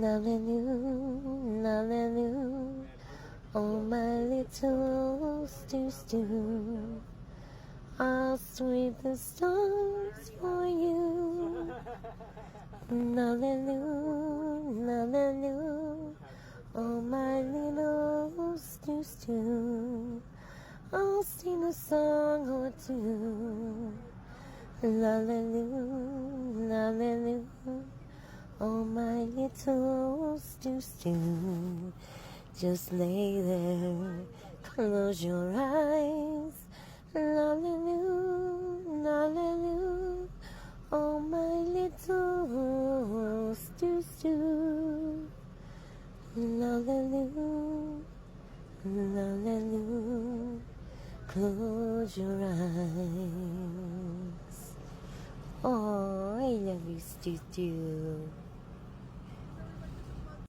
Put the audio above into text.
Hallelujah, oh my little stew, I'll sweep the stars for you. Hallelujah, oh my little stew, I'll sing a song or two. Hallelujah, oh my little stew, just lay there, close your eyes. Hallelujah, oh my little stew. Hallelujah, close your eyes. Oh, I love you, stew.